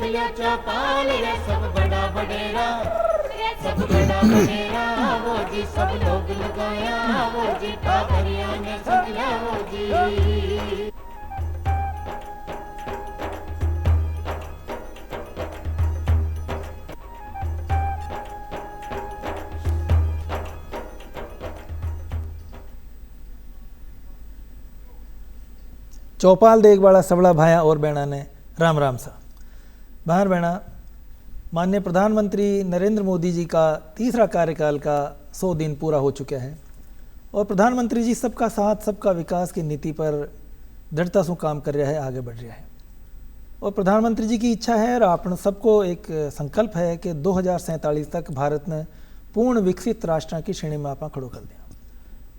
लिया चौपाल रे सब बड़ा बडेरा, सब बड़ा बडेरा वो जी सब लोग लगाया वो जी पादरिया ने समझा वो जी। चौपाल देख बड़ा सबड़ा भाया और बहना ने राम राम सा। बाहर बहना, माननीय प्रधानमंत्री नरेंद्र मोदी जी का तीसरा कार्यकाल का 100 दिन पूरा हो चुका है और प्रधानमंत्री जी सबका साथ सबका विकास की नीति पर दृढ़ता से काम कर रहा है, आगे बढ़ रहा है। और प्रधानमंत्री जी की इच्छा है और आपण सबको एक संकल्प है कि 2047 तक भारत ने पूर्ण विकसित राष्ट्र की श्रेणी में आप खड़ो कर दिया।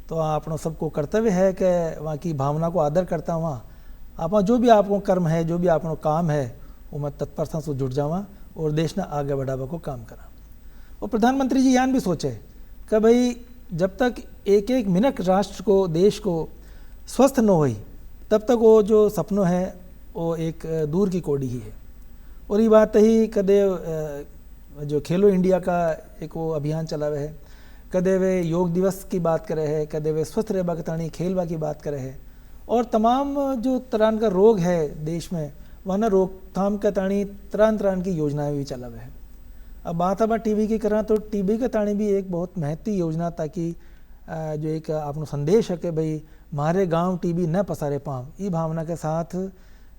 तो आपण सबको कर्तव्य है कि वहाँ की भावना को आदर करता हुआ आप जो भी आपको कर्म है, जो भी आपको काम है, वो मैं तत्परता से जुट जावा और देश ने आगे बढ़ावा को काम करा। और प्रधानमंत्री जी यान भी सोचे कि भाई जब तक एक एक मिनट राष्ट्र को, देश को स्वस्थ न होई तब तक वो जो सपनों है वो एक दूर की कोडी ही है। और ये बात ही कदे जो खेलो इंडिया का एक वो अभियान चला हुआ है, कदे वे योग दिवस की बात करे है, कदे वे स्वस्थ रहबा के ताणी खेलबा की बात करे है। और तमाम जो तरह का रोग है देश में वहाँ रोकथाम के ताणी तरह की योजनाएं भी चला हुआ है। अब बात अब टीबी की करें तो टीबी के ताणी भी एक बहुत महत्वपूर्ण योजना, ताकि जो एक आपनो संदेश है कि भाई हमारे गांव टीबी न पसारे पाँव, ये भावना के साथ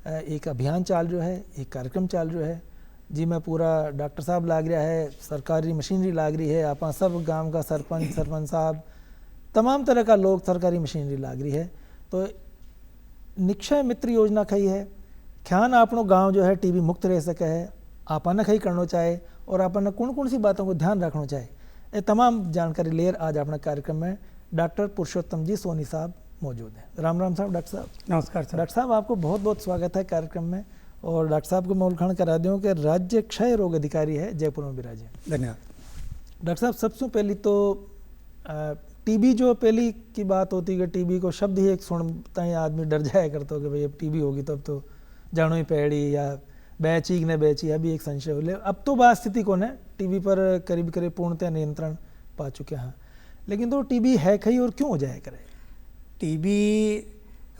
एक अभियान चल रहा है, एक कार्यक्रम चल रहा है जी में पूरा डॉक्टर साहब लाग रहा है, सरकारी मशीनरी लाग रही है, आप सब गांव का सरपंच साहब, तमाम तरह का लोग, सरकारी मशीनरी लाग रही है। तो निक्षय मित्र योजना खई है, ख्यान आपनो गांव जो है टीबी मुक्त रह सके है, आपने खई करना चाहे और आपने कौन कौन सी बातों को ध्यान रखना चाहे, ये तमाम जानकारी लेर आज अपना कार्यक्रम में डॉक्टर पुरुषोत्तम जी सोनी साहब मौजूद हैं। राम राम साहब। डॉक्टर साहब नमस्कार सर। डॉक्टर साहब आपको बहुत बहुत स्वागत है कार्यक्रम में। और डॉक्टर साहब को मैं उल्लेख करा दूँ कि राज्य क्षय रोग अधिकारी है, जयपुर में विराजे। धन्यवाद। डॉक्टर साहब सबसे पहली तो टीबी जो पहली की बात होती है कि टीबी को शब्द ही एक सुनता ही आदमी डर जाया करता हो कि भाई अब टीबी होगी तो अब तो जानो ही पैड़ी या बैची ने बैची, अभी एक संशय हो ले। अब तो बात स्थिति को ने टीबी पर करीब करीब पूर्णतः नियंत्रण पा चुके हैं, लेकिन तो टीबी है कहीं और क्यों हो जाया करे? टीबी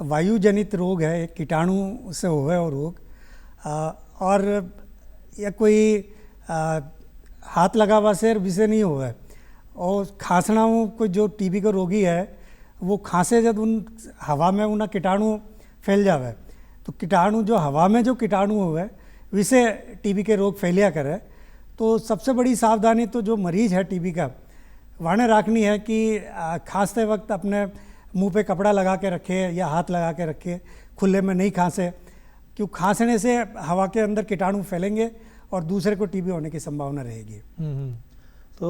वायु जनित रोग है, एक कीटाणु से हुआ है रोग, और यह कोई हाथ लगावा से विषय नहीं हुआ है। और खांसना को जो टीबी का रोगी है वो खांसे जब उन हवा में उन कीटाणु फैल जावे, तो कीटाणु जो हवा में जो कीटाणु हुए विसे टीबी के रोग फैलिया करे। तो सबसे बड़ी सावधानी तो जो मरीज है टीबी का वाने रखनी है कि खांसते वक्त अपने मुंह पे कपड़ा लगा के रखे या हाथ लगा के रखे, खुले में नहीं खांसे, क्यों खांसने से हवा के अंदर कीटाणु फैलेंगे और दूसरे को टीबी होने की संभावना रहेगी। तो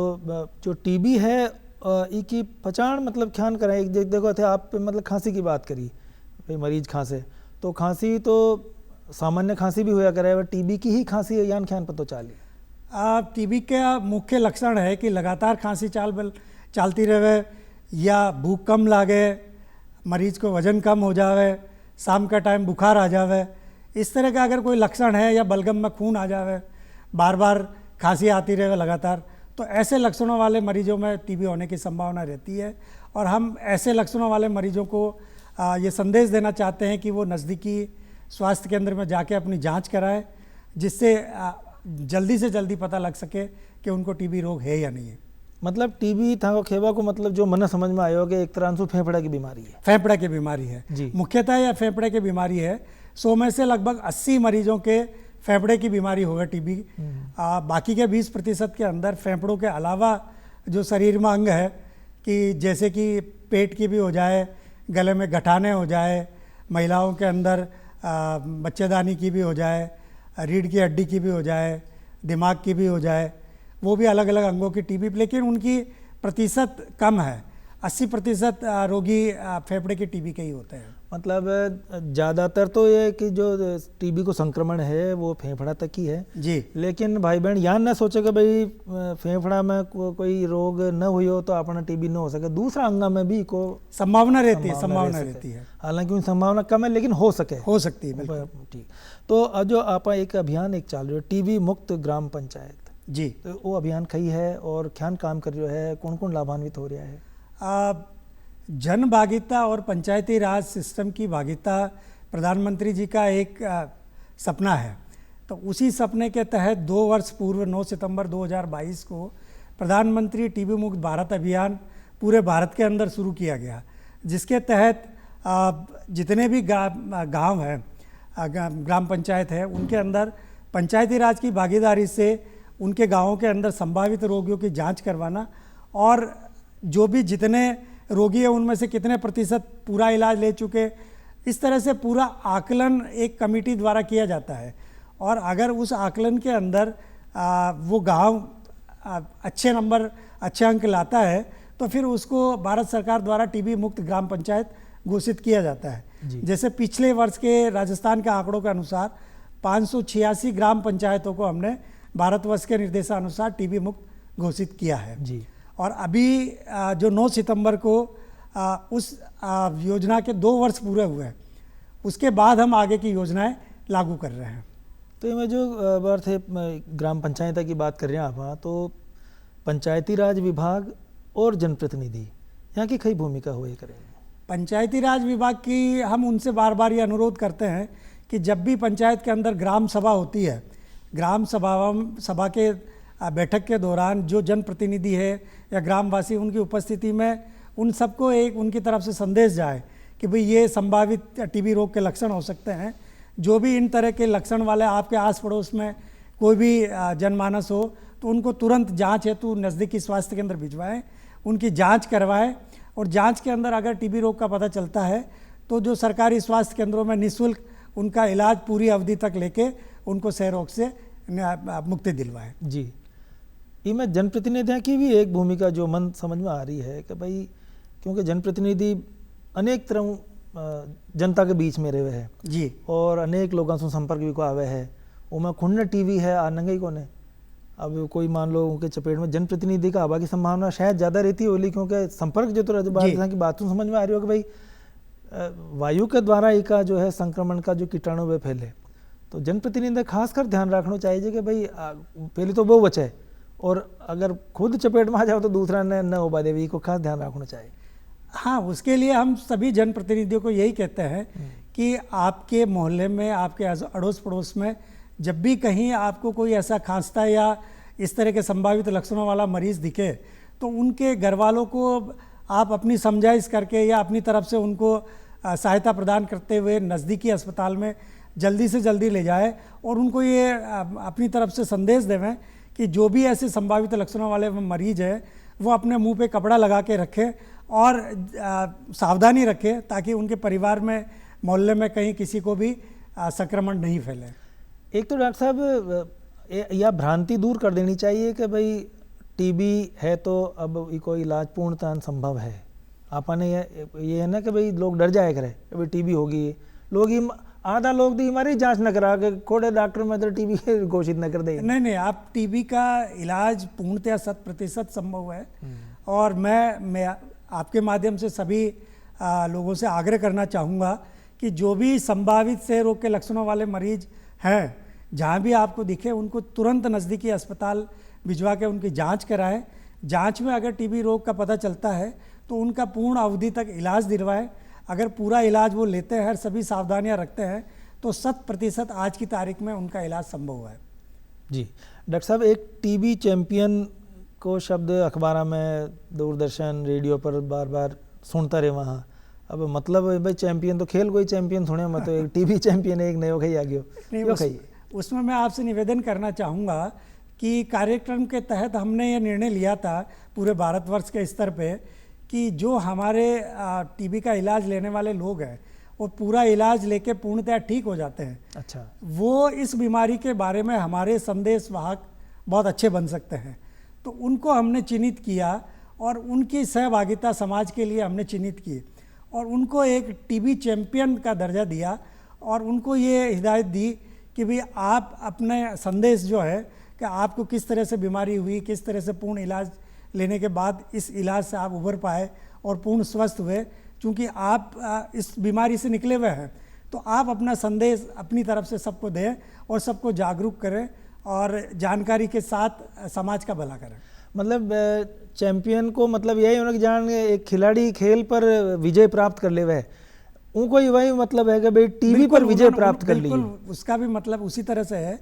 जो टीबी है की पहचान मतलब ख्यान करें, एक देखो थे आप मतलब खांसी की बात करी, भाई मरीज खांसे तो खांसी तो सामान्य खांसी भी होया करे, टीबी की ही खांसी है यान ख्यान पतो चाली? टीबी का मुख्य लक्षण है कि लगातार खांसी चालती रहे या भूख कम लागे, मरीज को वजन कम हो जावे, शाम का टाइम बुखार आ जावे, इस तरह का अगर कोई लक्षण है, या बलगम में खून आ जावे, बार बार खांसी आती रहे लगातार, तो ऐसे लक्षणों वाले मरीजों में टीबी होने की संभावना रहती है। और हम ऐसे लक्षणों वाले मरीजों को ये संदेश देना चाहते हैं कि वो नज़दीकी स्वास्थ्य केंद्र में जाके अपनी जांच कराएं, जिससे जल्दी से जल्दी पता लग सके कि उनको टीबी रोग है या नहीं है। मतलब टीबी था खेबा को मतलब जो मन समझ में आयो कि एक तरह से फेफड़ा की बीमारी है। फेफड़ा की बीमारी है जी, मुख्यतः यह फेफड़े की बीमारी है। 100 में से लगभग 80 मरीजों के फेफड़े की बीमारी होगा टीबी। बाकी के 20% के अंदर फेफड़ों के अलावा जो शरीर में अंग है, कि जैसे कि पेट की भी हो जाए, गले में गठाने हो जाए, महिलाओं के अंदर बच्चेदानी की भी हो जाए, रीढ़ की हड्डी की भी हो जाए, दिमाग की भी हो जाए, वो भी अलग अलग अंगों की टीबी, लेकिन उनकी प्रतिशत कम है। 80% रोगी फेफड़े की टीबी के ही होते हैं। मतलब ज़्यादातर तो ये कि जो टीबी को संक्रमण है वो फेफड़ा तक ही है जी। लेकिन भाई बहन यहाँ ना सोचे कि भाई फेफड़ा में कोई रोग न हुई हो तो अपना टीबी न हो सके, दूसरा अंग में भी को संभावना रहती है, रह संभावना सके। रहती है, हालांकि संभावना कम है लेकिन हो सके, हो सकती है बिल्कुल। ठीक। तो अब जो आप एक अभियान एक चाल रहे हो टीबी मुक्त ग्राम पंचायत, जी। तो वो अभियान कई है और क्या काम कर रहे है, कौन कौन लाभान्वित हो रहा है? जन भागीदारी और पंचायती राज सिस्टम की भागीदारी प्रधानमंत्री जी का एक सपना है। तो उसी सपने के तहत 2 वर्ष पूर्व 9 सितंबर 2022 को प्रधानमंत्री टीबी मुक्त भारत अभियान पूरे भारत के अंदर शुरू किया गया, जिसके तहत जितने भी गांव हैं, ग्राम पंचायत है, उनके अंदर पंचायती राज की भागीदारी से उनके गांवों के अंदर संभावित रोगियों की जांच करवाना और जो भी जितने रोगी है उनमें से कितने प्रतिशत पूरा इलाज ले चुके, इस तरह से पूरा आकलन एक कमेटी द्वारा किया जाता है। और अगर उस आकलन के अंदर वो गांव अच्छे नंबर, अच्छे अंक लाता है तो फिर उसको भारत सरकार द्वारा टीबी मुक्त ग्राम पंचायत घोषित किया जाता है। जैसे पिछले वर्ष के राजस्थान के आंकड़ों के अनुसार 586 ग्राम पंचायतों को हमने भारतवर्ष के निर्देशानुसार टीबी मुक्त घोषित किया है जी। और अभी जो 9 सितंबर को उस योजना के 2 वर्ष पूरे हुए, उसके बाद हम आगे की योजनाएं लागू कर रहे हैं। तो ये में जो बात है ग्राम पंचायत की बात कर रहे हैं आप, तो पंचायती राज विभाग और जनप्रतिनिधि यहाँ की कई भूमिका हुई करेंगे। पंचायती राज विभाग की हम उनसे बार बार ये अनुरोध करते हैं कि जब भी पंचायत के अंदर ग्राम सभा होती है, ग्राम सभा के बैठक के दौरान जो जनप्रतिनिधि है या ग्रामवासी उनकी उपस्थिति में उन सबको एक उनकी तरफ से संदेश जाए कि भाई ये संभावित टीबी रोग के लक्षण हो सकते हैं। जो भी इन तरह के लक्षण वाले आपके आस पड़ोस में कोई भी जनमानस हो तो उनको तुरंत जांच हेतु नज़दीकी स्वास्थ्य केंद्र भिजवाएं, उनकी जांच करवाएं और जांच के अंदर अगर टीबी रोग का पता चलता है तो जो सरकारी स्वास्थ्य केंद्रों में निःशुल्क उनका इलाज पूरी अवधि तक लेके उनको क्षय रोग से मुक्ति दिलवाएं। जी। इनमें जनप्रतिनिधियों की भी एक भूमिका जो मन समझ में आ रही है कि भाई क्योंकि जनप्रतिनिधि अनेक तरह जनता के बीच में रहे हैं जी और अनेक लोगों से संपर्क भी को आवे है, उनमें खुन्न टीवी है आनंगे को ने। अब कोई मान लो उनके चपेट में जनप्रतिनिधि का आवा की संभावना शायद ज़्यादा रहती होली, क्योंकि संपर्क जो तो की बातों समझ में आ रही हो कि भाई वायु के द्वारा ही का जो है संक्रमण का जो कीटाणु वे फैले, तो जनप्रतिनिधि खासकर ध्यान रखना चाहिए कि भाई पहले तो वो बचे और अगर खुद चपेट में आ जाओ तो दूसरा न हो पाए, को खास ध्यान रखना चाहिए। हाँ, उसके लिए हम सभी जनप्रतिनिधियों को यही कहते हैं कि आपके मोहल्ले में, आपके अड़ोस पड़ोस में जब भी कहीं आपको कोई ऐसा खांसता या इस तरह के संभावित लक्षणों वाला मरीज दिखे तो उनके घर वालों को आप अपनी समझाइश करके या अपनी तरफ से उनको सहायता प्रदान करते हुए नज़दीकी अस्पताल में जल्दी से जल्दी ले जाए और उनको ये अपनी तरफ से संदेश देवें कि जो भी ऐसे संभावित लक्षणों वाले मरीज है वो अपने मुंह पे कपड़ा लगा के रखें और सावधानी रखें ताकि उनके परिवार में, मोहल्ले में कहीं किसी को भी संक्रमण नहीं फैले। एक तो डॉक्टर साहब यह भ्रांति दूर कर देनी चाहिए कि भाई टीबी है तो अब कोई इलाज पूर्णतः संभव है। आपने ये है ना कि भाई लोग डर जाए करे कि भाई टीबी होगी, लोग आधा लोग तो हमारी जांच न करा के कोड़े डॉक्टर में तो टीबी घोषित न कर दे। नहीं, आप टीबी का इलाज पूर्णतः 100% संभव है और मैं आपके माध्यम से सभी लोगों से आग्रह करना चाहूँगा कि जो भी संभावित क्षय रोग के लक्षणों वाले मरीज हैं, जहाँ भी आपको दिखे उनको तुरंत नज़दीकी अस्पताल भिजवा के उनकी जांच कराएं। जांच में अगर टीबी रोग का पता चलता है तो उनका पूर्ण अवधि तक इलाज दिलवाएं। अगर पूरा इलाज वो लेते हैं, सभी सावधानियां रखते हैं तो 100% आज की तारीख में उनका इलाज संभव है। जी डॉक्टर साहब, एक टीबी चैंपियन को शब्द अखबार में, दूरदर्शन, रेडियो पर बार बार सुनता रहे वहाँ। अब मतलब भाई चैंपियन तो खेल कोई चैंपियन थोड़े, मत एक टीबी चैंपियन एक नयो खई आ गयो। उसमें मैं आपसे निवेदन करना चाहूँगा कि कार्यक्रम के तहत हमने ये निर्णय लिया था पूरे भारतवर्ष के स्तर पे कि जो हमारे टीबी का इलाज लेने वाले लोग हैं वो पूरा इलाज लेके पूर्णतः ठीक हो जाते हैं। अच्छा, वो इस बीमारी के बारे में हमारे संदेश वाहक बहुत अच्छे बन सकते हैं, तो उनको हमने चिन्हित किया और उनकी सहभागिता समाज के लिए हमने चिन्हित की और उनको एक टीबी चैंपियन का दर्जा दिया और उनको ये हिदायत दी कि भाई आप अपने संदेश जो है कि आपको किस तरह से बीमारी हुई, किस तरह से पूर्ण इलाज लेने के बाद इस इलाज से आप उभर पाए और पूर्ण स्वस्थ हुए, क्योंकि आप इस बीमारी से निकले हुए हैं, तो आप अपना संदेश अपनी तरफ से सबको दें और सबको जागरूक करें और जानकारी के साथ समाज का भला करें। मतलब चैंपियन को मतलब यही होना कि जान एक खिलाड़ी खेल पर विजय प्राप्त कर ले वह उनको ही वही मतलब है कि भाई टीवी पर विजय प्राप्त कर ली। बिल्कुल उसका भी मतलब उसी तरह से है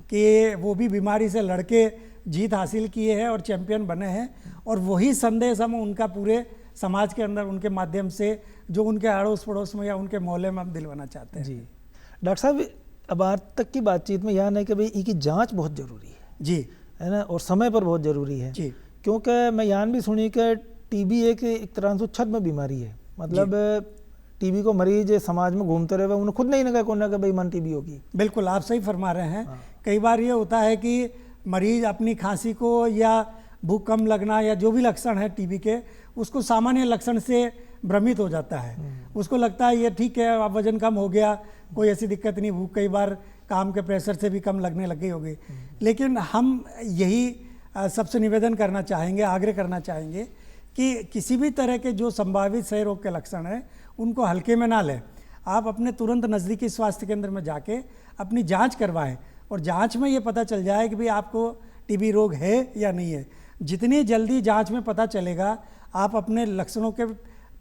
कि वो भी बीमारी से लड़के जीत हासिल किए हैं और चैंपियन बने हैं, और वही संदेश हम उनका पूरे समाज के अंदर उनके माध्यम से जो उनके अड़ोस पड़ोस में या उनके मोहल्ले में हम दिलवाना चाहते हैं। जी डॉक्टर साहब, अब आज तक की बातचीत में यह है कि भाई इनकी जांच बहुत जरूरी है जी, है ना, और समय पर बहुत जरूरी है जी, क्योंकि मैं यहाँ भी सुनी कि टीबी एक तरह से छद्म बीमारी है। मतलब टीबी को मरीज समाज में घूमते रहे, उन्हें खुद नहीं लगा कौन ना भाई मन टीबी होगी। बिल्कुल आप सही फरमा रहे हैं। कई बार ये होता है कि मरीज अपनी खांसी को या भूख कम लगना या जो भी लक्षण है टीबी के, उसको सामान्य लक्षण से भ्रमित हो जाता है। उसको लगता है ये ठीक है, अब वजन कम हो गया, कोई ऐसी दिक्कत नहीं, भूख कई बार काम के प्रेशर से भी कम लगने लग गई होगी। लेकिन हम यही सबसे निवेदन करना चाहेंगे, आग्रह करना चाहेंगे कि किसी भी तरह के जो संभावित क्षय रोग के लक्षण हैं उनको हल्के में ना लें। आप अपने तुरंत नज़दीकी स्वास्थ्य केंद्र में जाके अपनी जांच करवाएं और जांच में ये पता चल जाए कि भाई आपको टीबी रोग है या नहीं है। जितनी जल्दी जांच में पता चलेगा, आप अपने लक्षणों के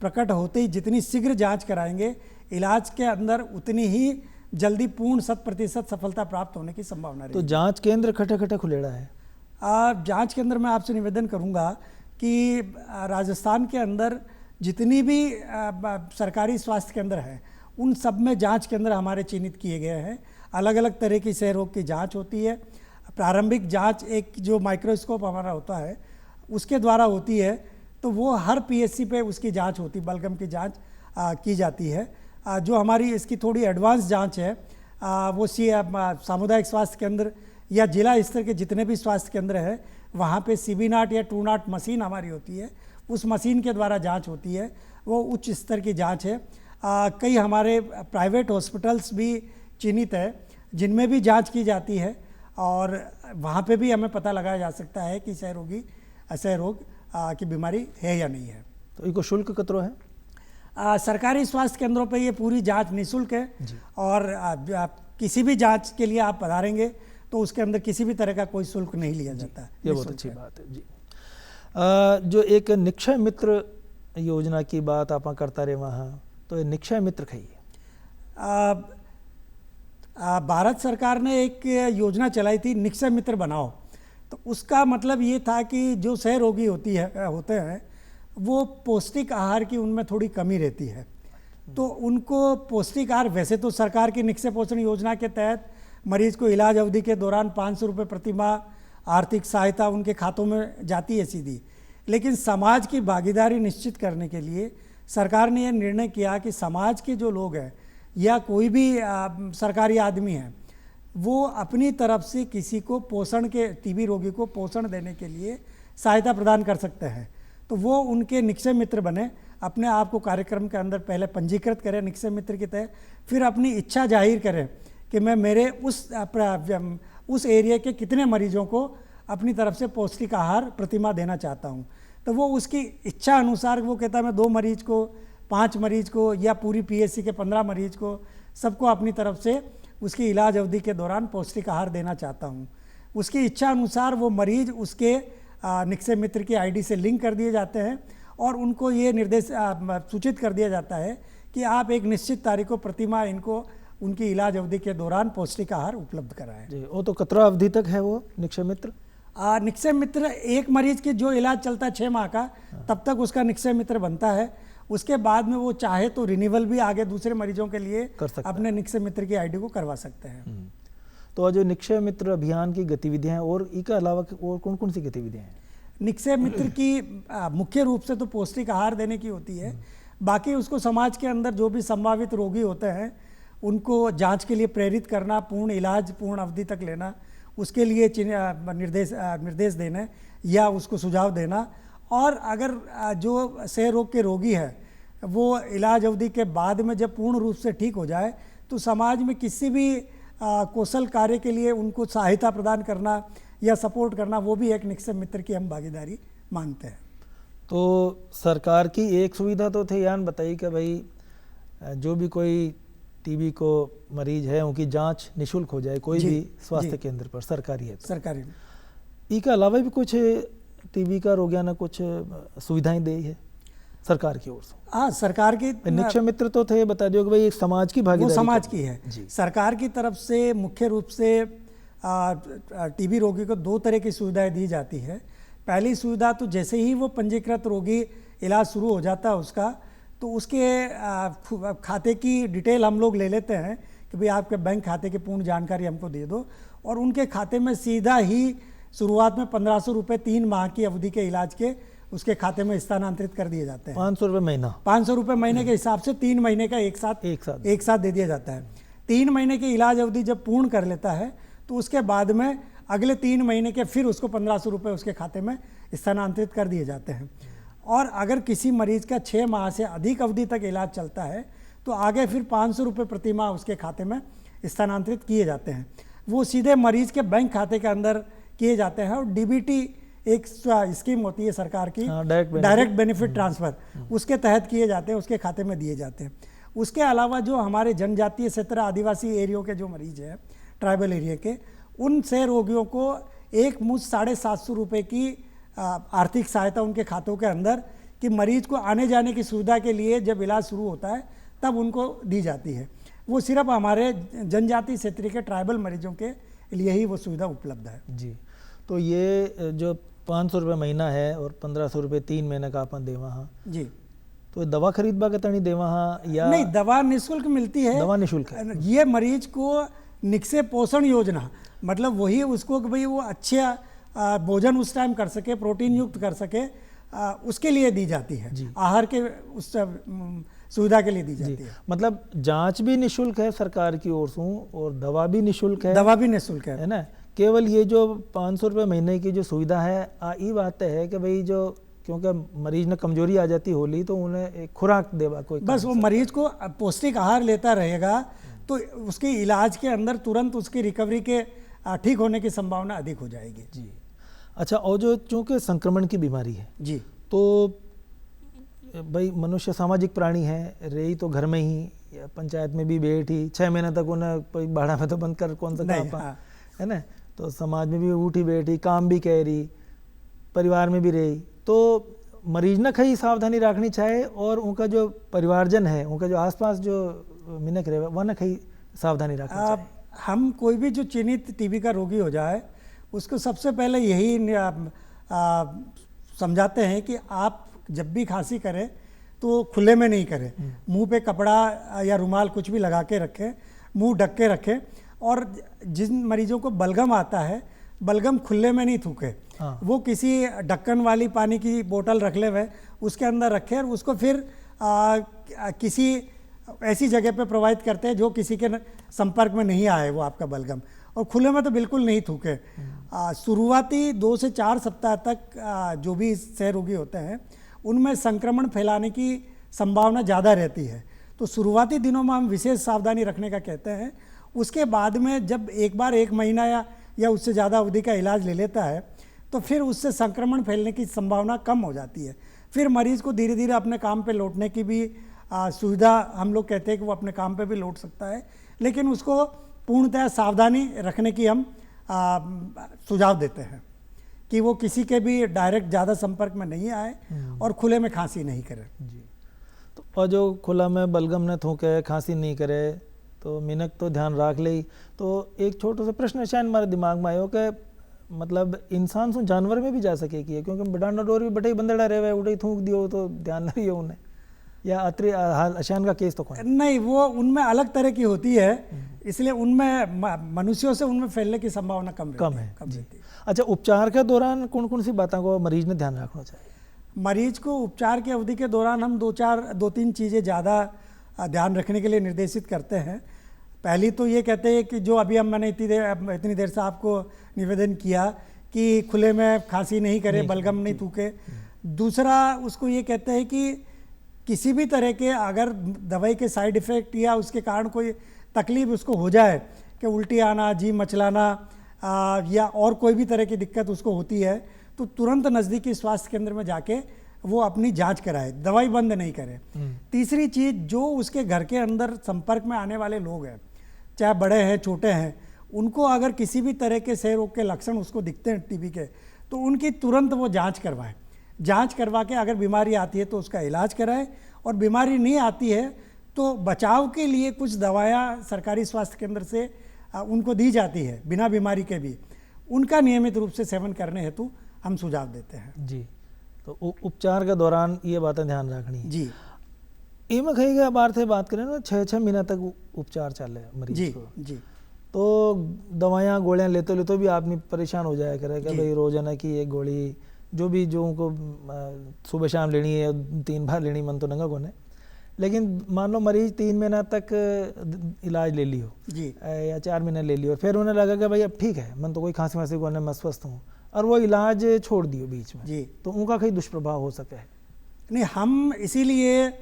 प्रकट होते ही जितनी शीघ्र जांच कराएंगे, इलाज के अंदर उतनी ही जल्दी पूर्ण 100% सफलता प्राप्त होने की संभावना रहेगी। तो जांच केंद्र खटे खटे खुलेड़ा है। जांच केंद्र में आपसे निवेदन करूंगा कि राजस्थान के अंदर जितनी भी सरकारी स्वास्थ्य केंद्र हैं उन सब में जांच केंद्र हमारे चिन्हित किए गए हैं। अलग अलग तरह की क्षय रोग की जांच होती है। प्रारंभिक जांच एक जो माइक्रोस्कोप हमारा होता है उसके द्वारा होती है, तो वो हर पीएचसी पे उसकी जांच होती, बलगम की जांच की जाती है। जो हमारी इसकी थोड़ी एडवांस जांच है वो सामुदायिक स्वास्थ्य केंद्र या जिला स्तर के जितने भी स्वास्थ्य केंद्र हैं वहाँ पे CB0 या TrueNAT मशीन हमारी होती है, उस मशीन के द्वारा जांच होती है, वो उच्च स्तर की जांच है। कई हमारे प्राइवेट हॉस्पिटल्स भी चिन्हित है जिनमें भी जांच की जाती है और वहाँ पे भी हमें पता लगाया जा सकता है कि क्षय रोग की बीमारी है या नहीं है। तो इनको शुल्क कतरो है? सरकारी स्वास्थ्य केंद्रों पे ये पूरी जांच निःशुल्क है और किसी भी जांच के लिए आप पधारेंगे तो उसके अंदर किसी भी तरह का कोई शुल्क नहीं लिया जाता है। ये बहुत अच्छी बात है जी। जो एक निक्षय मित्र योजना की बात आप करता रहे वहाँ, तो ये निक्षय मित्र खाइए। भारत सरकार ने एक योजना चलाई थी, निक्षय मित्र बनाओ। तो उसका मतलब ये था कि जो क्षय रोगी होते हैं वो पौष्टिक आहार की उनमें थोड़ी कमी रहती है, तो उनको पौष्टिक आहार, वैसे तो सरकार की निक्षय पोषण योजना के तहत मरीज को इलाज अवधि के दौरान 500 रुपये प्रति माह आर्थिक सहायता उनके खातों में जाती है सीधी, लेकिन समाज की भागीदारी निश्चित करने के लिए सरकार ने यह निर्णय किया कि समाज के जो लोग हैं या कोई भी सरकारी आदमी है वो अपनी तरफ से किसी को पोषण के, टीबी रोगी को पोषण देने के लिए सहायता प्रदान कर सकते हैं। तो वो उनके निक्षय मित्र बने, अपने आप को कार्यक्रम के अंदर पहले पंजीकृत करें निक्षय मित्र के तहत, फिर अपनी इच्छा जाहिर करें कि मैं मेरे उस एरिया के कितने मरीजों को अपनी तरफ से पौष्टिक आहार प्रतिमाह देना चाहता हूँ। तो वो उसकी इच्छा अनुसार वो कहता है मैं 2 मरीज को, 5 मरीज को या पूरी पीएचसी के 15 मरीज को, सबको अपनी तरफ से उसकी इलाज अवधि के दौरान पौष्टिक आहार देना चाहता हूँ। उसकी इच्छा अनुसार वो मरीज उसके निक्षय मित्र की आईडी से लिंक कर दिए जाते हैं और उनको ये निर्देश सूचित कर दिया जाता है कि आप एक निश्चित तारीख को प्रतिमाह इनको उनकी इलाज अवधि के दौरान पौष्टिक आहार उपलब्ध कराएं। जी, वो तो कतरा अवधि तक है वो निक्षय मित्र? निक्षय मित्र एक मरीज की जो इलाज चलता है 6 माह का, तब तक उसका निक्षय मित्र बनता है। उसके बाद में वो चाहे तो रिन्यूअल भी आगे दूसरे मरीजों के लिए अपने निक्षय मित्र की आईडी को करवा सकते हैं। तो जो निक्षय मित्र अभियान की गतिविधियां और इसके अलावा और कौन कौन सी गतिविधियां हैं? निक्षय मित्र की मुख्य रूप से तो पौष्टिक आहार देने की होती है। बाकी उसको समाज के अंदर जो भी संभावित रोगी होते हैं उनको जांच के लिए प्रेरित करना, पूर्ण इलाज पूर्ण अवधि तक लेना, उसके लिए निर्देश देना या उसको सुझाव देना। और अगर जो क्षय रोग के रोगी है वो इलाज अवधि के बाद में जब पूर्ण रूप से ठीक हो जाए तो समाज में किसी भी कौशल कार्य के लिए उनको सहायता प्रदान करना या सपोर्ट करना, वो भी एक निक्षय मित्र की हम भागीदारी मानते हैं। तो सरकार की एक सुविधा तो थी यान बताई कि भाई जो भी कोई टीबी को मरीज है उनकी जांच निशुल्क हो जाए कोई भी स्वास्थ्य केंद्र पर, सरकारी है तो। सरकारी इसके अलावा भी कुछ टीबी का रोगियाना कुछ सुविधाएं दी है सरकार की ओर से? हाँ, सरकार की निक्षय मित्र तो थे, बता दियो कि भाई एक समाज की वो भागीदारी समाज की है। सरकार की तरफ से मुख्य रूप से टीबी रोगी को दो तरह की सुविधाएं दी जाती है। पहली सुविधा तो जैसे ही वो पंजीकृत रोगी इलाज शुरू हो जाता है उसका, तो उसके खाते की डिटेल हम लोग ले लेते हैं कि भाई आपके बैंक खाते की पूर्ण जानकारी हमको दे दो, और उनके खाते में सीधा ही शुरुआत में 1500 रुपये 3 माह की अवधि के इलाज के उसके खाते में स्थानांतरित कर दिए जाते हैं। 500 रुपये महीना, 500 रुपये महीने के हिसाब से 3 महीने का एक साथ दे दिया जाता है। 3 महीने की इलाज अवधि जब पूर्ण कर लेता है तो उसके बाद में अगले 3 महीने के फिर उसको 1500 रुपये उसके खाते में स्थानांतरित कर दिए जाते हैं। और अगर किसी मरीज का 6 माह से अधिक अवधि तक इलाज चलता है तो आगे फिर 500 रुपये प्रति माह उसके खाते में स्थानांतरित किए जाते हैं। वो सीधे मरीज के बैंक खाते के अंदर किए जाते हैं। और डीबीटी एक स्कीम होती है सरकार की, डायरेक्ट बेनिफिट ट्रांसफ़र, उसके तहत किए जाते हैं, उसके खाते में दिए जाते हैं। उसके अलावा जो हमारे जनजातीय क्षेत्र आदिवासी एरियो के जो मरीज हैं, ट्राइबल एरिया के, उन से रोगियों को एक मुश्त 750 रुपये की आर्थिक सहायता उनके खातों के अंदर, कि मरीज को आने जाने की सुविधा के लिए जब इलाज शुरू होता है तब उनको दी जाती है। वो सिर्फ हमारे जनजातीय क्षेत्र के ट्राइबल मरीजों के लिए ही वो सुविधा उपलब्ध है। जी, तो ये जो 500 रुपये महीना है और 1500 रुपये 3 महीने का अपन देवा हाँ जी, तो दवा खरीदबा के तनी देवा हाँ या नहीं? दवा निःशुल्क मिलती है। दवा निःशुल्क है। ये मरीज को निक्षय पोषण योजना, मतलब वही उसको कि भाई वो अच्छा भोजन उस टाइम कर सके, प्रोटीन युक्त कर सके, उसके लिए दी जाती है। आहार के उस सुविधा के लिए दी जाती है। मतलब जांच भी निःशुल्क है सरकार की ओर से और दवा भी निःशुल्क है। दवा भी निःशुल्क है ना? केवल ये जो 500 रुपये महीने की जो सुविधा है, ये बात है कि भाई जो क्योंकि मरीज ने कमजोरी आ जाती होली तो उन्हें एक खुराक देवा कोई, बस वो मरीज को पौष्टिक आहार लेता रहेगा तो उसके इलाज के अंदर तुरंत उसकी रिकवरी के ठीक होने की संभावना अधिक हो जाएगी। जी, अच्छा। और जो चूँकि संक्रमण की बीमारी है जी, तो भाई मनुष्य सामाजिक प्राणी है, रही तो घर में ही, पंचायत में भी बैठी 6 महीने तक उन्हें कोई बाड़ा में तो बंद कर कौन सा काम है ना, तो समाज में भी उठी बैठी, काम भी कह रही, परिवार में भी रही, तो मरीज ने कई सावधानी रखनी चाहिए और उनका जो परिवारजन है, उनका जो आसपास जो मिनक रहे वह न कई सावधानी रखनी चाहिए। हम कोई भी जो चिन्हित टीबी का रोगी हो जाए उसको सबसे पहले यही समझाते हैं कि आप जब भी खांसी करें तो खुले में नहीं करें, मुंह पे कपड़ा या रुमाल कुछ भी लगा के रखें, मुंह ढक के रखें, और जिन मरीजों को बलगम आता है बलगम खुले में नहीं थूके। वो किसी ढक्कन वाली पानी की बोतल रख ले हुए उसके अंदर रखें और उसको फिर किसी ऐसी जगह पे प्रोवाइड करते हैं जो किसी के संपर्क में नहीं आए वो आपका बलगम, और खुले में तो बिल्कुल नहीं थूके। शुरुआती 2 से 4 सप्ताह तक जो भी क्षय रोगी होते हैं उनमें संक्रमण फैलाने की संभावना ज़्यादा रहती है, तो शुरुआती दिनों में हम विशेष सावधानी रखने का कहते हैं। उसके बाद में जब एक बार 1 महीना या उससे ज़्यादा अवधि का इलाज ले लेता है तो फिर उससे संक्रमण फैलने की संभावना कम हो जाती है। फिर मरीज़ को धीरे धीरे अपने काम पे लौटने की भी सुविधा हम लोग कहते हैं कि वो अपने काम पे भी लौट सकता है, लेकिन उसको पूर्णतः सावधानी रखने की हम सुझाव देते हैं कि वो किसी के भी डायरेक्ट ज़्यादा संपर्क में नहीं आए और खुले में खांसी नहीं करे। जी, तो और जो खुला में बलगम न थूके, खांसी नहीं करे, तो मिनक तो ध्यान रख ले। तो एक छोटा सा प्रश्न शायद हमारे दिमाग में आयो कि मतलब इंसान से जानवर में भी जा सके कि क्योंकि बिडाना डोर भी बटे बंदड़ा रहे उड़े थूक दियो तो ध्यान नहीं रही उन्हें, या अतरी अशान का केस तो कौन नहीं, वो उनमें अलग तरह की होती है, इसलिए उनमें मनुष्यों से उनमें फैलने की संभावना कम है। अच्छा, उपचार के दौरान कौन कौन सी बातों को मरीज ने ध्यान रखना चाहिए? मरीज को उपचार की अवधि के दौरान हम 2-3 चीज़ें ज़्यादा ध्यान रखने के लिए निर्देशित करते हैं। पहली तो ये कहते हैं कि जो अभी मैंने इतनी देर से आपको निवेदन किया कि खुले में खांसी नहीं करे, बलगम नहीं थूके। दूसरा उसको ये कहते हैं कि किसी भी तरह के अगर दवाई के साइड इफ़ेक्ट या उसके कारण कोई तकलीफ उसको हो जाए कि उल्टी आना, जी मचलाना या और कोई भी तरह की दिक्कत उसको होती है, तो तुरंत नज़दीकी स्वास्थ्य केंद्र में जाके वो अपनी जांच कराए, दवाई बंद नहीं करे। तीसरी चीज़, जो उसके घर के अंदर संपर्क में आने वाले लोग हैं, चाहे बड़े हैं छोटे हैं, उनको अगर किसी भी तरह के क्षय रोग के लक्षण उसको दिखते हैं टीबी के, तो उनकी तुरंत वो जांच करवाएं। जांच करवा के अगर बीमारी आती है तो उसका इलाज कराएं, और बीमारी नहीं आती है तो बचाव के लिए कुछ दवायाँ सरकारी स्वास्थ्य केंद्र से उनको दी जाती है बिना बीमारी के भी, उनका नियमित रूप से सेवन करने हेतु हम सुझाव देते हैं। जी, तो उपचार के दौरान ये बातें ध्यान रखनी है। जी, ये मैं कहीं बार से बात करें ना, 6-6 महीना तक उपचार चले मरीज जी, को, जी, तो दवाइयाँ गोलियाँ लेते भी आदमी परेशान हो जाया करेगा, भाई रोजाना की एक गोली जो भी जो उनको सुबह शाम लेनी है, 3 बार लेनी, मन तो नंगा कोने। लेकिन मान लो मरीज 3 महीना तक इलाज ले लियो जी, या 4 महीने ले लियो, फिर उन्हें लगा कि भाई अब ठीक है, मन तो कोई खांसी वांसी को मैं स्वस्थ हूँ, और वो इलाज छोड़ दियो बीच में, जी, तो उनका कहीं दुष्प्रभाव हो सके। नहीं, हम इसीलिए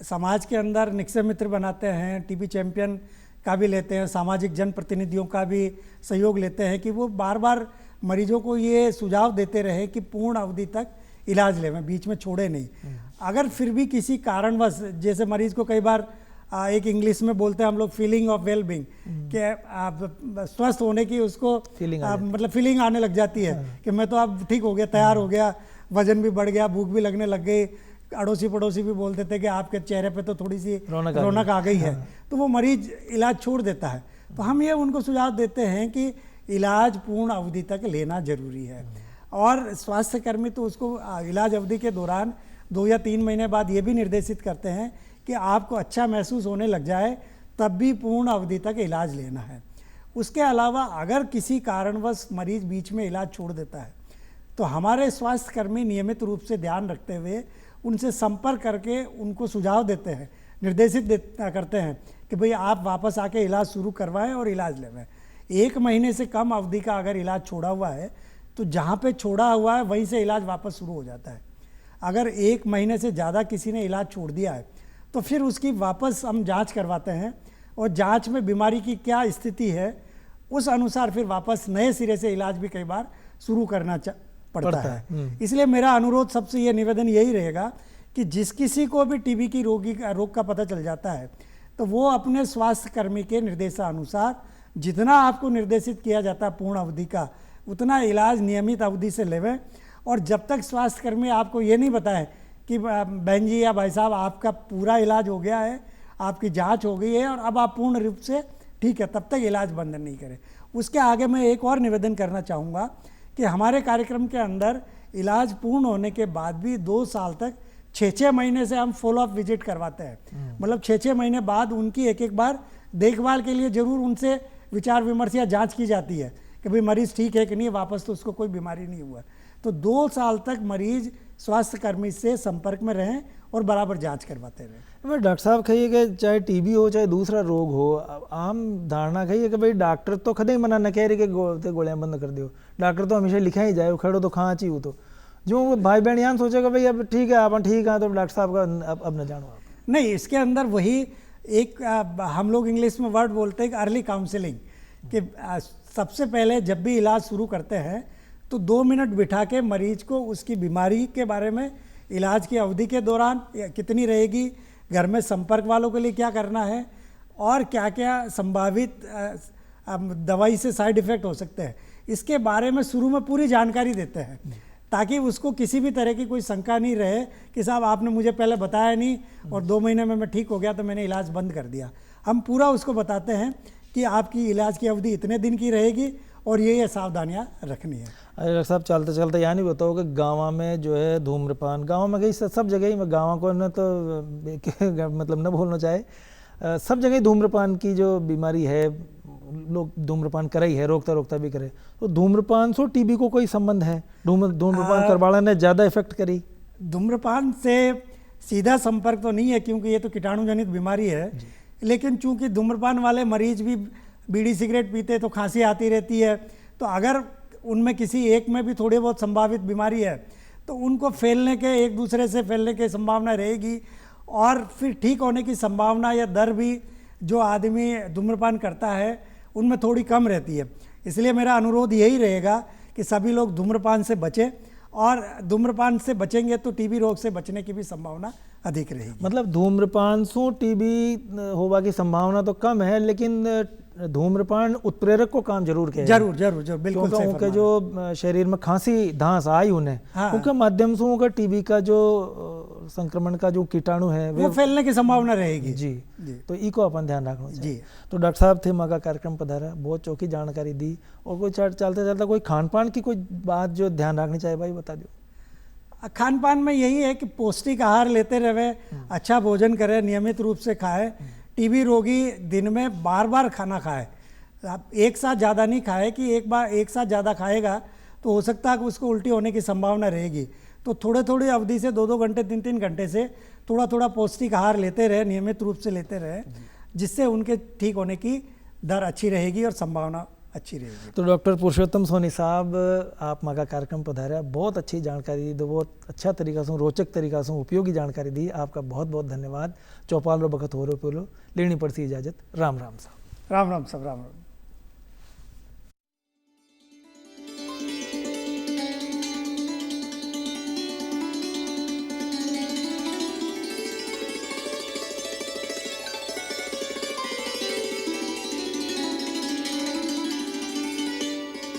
समाज के अंदर निक्षय मित्र बनाते हैं, टीबी चैंपियन का भी लेते हैं, सामाजिक जनप्रतिनिधियों का भी सहयोग लेते हैं कि वो बार बार मरीजों को ये सुझाव देते रहे कि पूर्ण अवधि तक इलाज लें, बीच में छोड़े नहीं। अगर फिर भी किसी कारणवश, जैसे मरीज को कई बार एक इंग्लिश में बोलते हैं हम लोग फीलिंग ऑफ वेल बींग, कि स्वस्थ होने की उसको मतलब फीलिंग आने लग जाती है कि मैं तो अब ठीक हो गया, तैयार हो गया, वजन भी बढ़ गया, भूख भी लगने लग गई, अड़ोसी पड़ोसी भी बोलते थे कि आपके चेहरे पे तो थोड़ी सी रौनक आ गई है, तो वो मरीज इलाज छोड़ देता है। तो हम ये उनको सुझाव देते हैं कि इलाज पूर्ण अवधि तक लेना जरूरी है, और स्वास्थ्य कर्मी तो उसको इलाज अवधि के दौरान 2 या 3 महीने बाद ये भी निर्देशित करते हैं कि आपको अच्छा महसूस होने लग जाए तब भी पूर्ण अवधि तक इलाज लेना है। उसके अलावा अगर किसी कारणवश मरीज बीच में इलाज छोड़ देता है तो हमारे स्वास्थ्य कर्मी नियमित रूप से ध्यान रखते हुए उनसे संपर्क करके उनको सुझाव देते हैं, निर्देशित करते हैं कि भाई आप वापस आके इलाज शुरू करवाएं और इलाज लेवें। 1 महीने से कम अवधि का अगर इलाज छोड़ा हुआ है तो जहाँ पे छोड़ा हुआ है वहीं से इलाज वापस शुरू हो जाता है। अगर 1 महीने से ज़्यादा किसी ने इलाज छोड़ दिया है तो फिर उसकी वापस हम जांच करवाते हैं, और जांच में बीमारी की क्या स्थिति है उस अनुसार फिर वापस नए सिरे से इलाज भी कई बार शुरू करना पड़ता है। इसलिए मेरा अनुरोध सबसे ये निवेदन यही रहेगा कि जिस किसी को भी टीबी की रोग का पता चल जाता है तो वो अपने स्वास्थ्य कर्मी के निर्देशानुसार जितना आपको निर्देशित किया जाता है पूर्ण अवधि का, उतना इलाज नियमित अवधि से लेवें। और जब तक स्वास्थ्य कर्मी आपको ये नहीं बताए कि बहन जी या भाई साहब आपका पूरा इलाज हो गया है, आपकी जांच हो गई है और अब आप पूर्ण रूप से ठीक है, तब तक इलाज बंद नहीं करें। उसके आगे मैं एक और निवेदन करना चाहूँगा कि हमारे कार्यक्रम के अंदर इलाज पूर्ण होने के बाद भी 2 साल तक 6-6 महीने से हम फॉलोअप विजिट करवाते हैं। मतलब 6-6 महीने बाद उनकी एक बार देखभाल के लिए जरूर उनसे विचार विमर्श या जांच की जाती है कि भाई मरीज ठीक है कि नहीं, वापस तो उसको कोई बीमारी नहीं हुआ। तो 2 साल तक मरीज स्वास्थ्य कर्मी से संपर्क में रहें और बराबर जांच करवाते रहें। मैं डॉक्टर साहब कहिए कि चाहे टीबी हो चाहे दूसरा रोग हो, आम धारणा कहिए कि भाई डॉक्टर तो कदे ही मना न कह रही कि गोलियां बंद कर दियो, डॉक्टर तो हमेशा लिखा ही जाए, खड़ो तो खाँ ची हो, तो जो भाई बहन यहाँ सोचेगा भाई अब ठीक है आप ठीक है तो डॉक्टर साहब का अब न जानो आप। नहीं, इसके अंदर वही एक हम लोग इंग्लिश में वर्ड बोलते हैं कि अर्ली काउंसलिंग, कि सबसे पहले जब भी इलाज शुरू करते हैं तो 2 मिनट बिठा के मरीज को उसकी बीमारी के बारे में, इलाज की अवधि के दौरान कितनी रहेगी, घर में संपर्क वालों के लिए क्या करना है और क्या क्या संभावित दवाई से साइड इफ़ेक्ट हो सकते हैं, इसके बारे में शुरू में पूरी जानकारी देते हैं ताकि उसको किसी भी तरह की कोई शंका नहीं रहे कि साहब आपने मुझे पहले बताया नहीं और 2 महीने में मैं ठीक हो गया तो मैंने इलाज बंद कर दिया। हम पूरा उसको बताते हैं कि आपकी इलाज की अवधि इतने दिन की रहेगी और ये सावधानियाँ रखनी है। अरे डॉक्टर साहब चलते चलते यहाँ नहीं बताओ कि गाँव में जो है धूम्रपान, गाँव में कहीं सब जगह ही, मैं गाँव को न तो मतलब न भूलना चाहे, सब जगह धूम्रपान की जो बीमारी है, लोग धूम्रपान करे ही है, रोकता रोकता भी करे। तो धूम्रपान से टीबी को कोई संबंध है? धूम्रपान करवाने ने ज़्यादा इफेक्ट करी? धूम्रपान से सीधा संपर्क तो नहीं है क्योंकि ये तो कीटाणु जनित बीमारी है, लेकिन चूंकि धूम्रपान वाले मरीज भी बीड़ी सिगरेट पीते तो खांसी आती रहती है, तो अगर उनमें किसी एक में भी थोड़ी बहुत संभावित बीमारी है तो उनको फैलने के, एक दूसरे से फैलने की संभावना रहेगी, और फिर ठीक होने की संभावना या दर भी जो आदमी धूम्रपान करता है उनमें थोड़ी कम रहती है। इसलिए मेरा अनुरोध यही रहेगा कि सभी लोग धूम्रपान से बचें, और धूम्रपान से बचेंगे तो टीबी रोग से बचने की भी संभावना अधिक रहेगी। मतलब धूम्रपान से टीबी होवा की संभावना तो कम है, लेकिन धूम्रपान उत्प्रेरक को काम जरूर किया जरूर जरूर जरूर, बिल्कुल क्योंकि सही उनके फरमा जो शरीर में खांसी धांस आई उन्हें, हाँ। उनके माध्यम से उनका टीबी का जो संक्रमण का जो कीटाणु है वो फैलने की संभावना रहेगी। जी जी। तो ई को अपन ध्यान रखना चाहिए। जी। तो डॉक्टर साहब थे मगा कार्यक्रम पधारा, बहुत चौकी जानकारी दी, और कोई चलते चलते कोई खान पान की कोई बात जो ध्यान रखनी चाहिए भाई बता दो। खान पान में यही है कि पौष्टिक आहार लेते रहे, अच्छा भोजन करें, नियमित रूप से खाएं। टीबी रोगी दिन में बार बार खाना खाए, आप एक साथ ज़्यादा नहीं खाए कि एक साथ ज़्यादा खाएगा तो हो सकता है कि उसको उल्टी होने की संभावना रहेगी। तो थोड़े थोड़े अवधि से 2-2 घंटे 3-3 घंटे से थोड़ा थोड़ा पौष्टिक आहार लेते रहे, नियमित रूप से लेते रहे, जिससे उनके ठीक होने की दर अच्छी रहेगी और संभावना अच्छी रहेगी। तो डॉक्टर पुरुषोत्तम सोनी साहब, आप मगा कार्यक्रम पधारे, बहुत अच्छी जानकारी दी, बहुत अच्छा तरीका से, रोचक तरीका से उपयोगी जानकारी दी। आपका बहुत बहुत धन्यवाद। चौपाल रो बखत हो रो पेलो लेनी पड़ती इजाजत। राम राम साहब। राम राम साहब, राम राम।